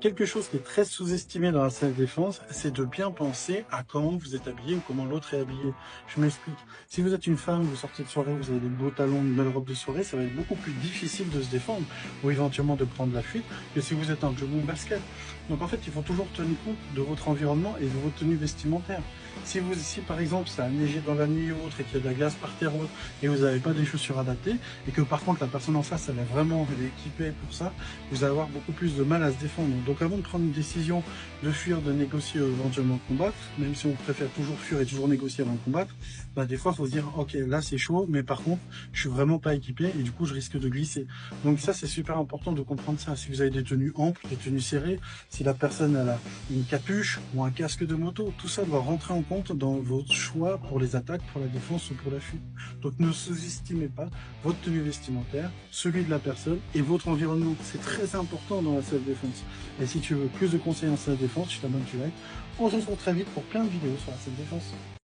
Quelque chose qui est très sous-estimé dans la self-défense, c'est de bien penser à comment vous êtes habillé ou comment l'autre est habillé. Je m'explique. Si vous êtes une femme, vous sortez de soirée, vous avez des beaux talons, une belle robe de soirée, ça va être beaucoup plus difficile de se défendre ou éventuellement de prendre la fuite que si vous êtes en jogging basket. Donc en fait, il faut toujours tenir compte de votre environnement et de votre tenue vestimentaire. Si par exemple ça a neigé dans la nuit ou autre et qu'il y a de la glace par terre ou autre, et vous n'avez pas des chaussures adaptées et que par contre la personne en face elle est équipée pour ça, vous allez avoir beaucoup plus de mal à se défendre. Donc avant de prendre une décision de fuir, de négocier ou éventuellement de combattre, même si on préfère toujours fuir et toujours négocier avant de combattre, bah des fois il faut se dire ok là c'est chaud, mais par contre je suis vraiment pas équipé et du coup je risque de glisser. Donc ça c'est super important de comprendre ça. Si vous avez des tenues amples, des tenues serrées, si la personne elle a une capuche ou un casque de moto, tout ça doit rentrer en compte dans votre choix pour les attaques, pour la défense ou pour la fuite. Donc ne sous-estimez pas votre tenue vestimentaire, celui de la personne et votre environnement. C'est très important dans la self-défense. Et si tu veux plus de conseils en self-défense, je t'abonne, tu likes. On se retrouve très vite pour plein de vidéos sur la self-défense.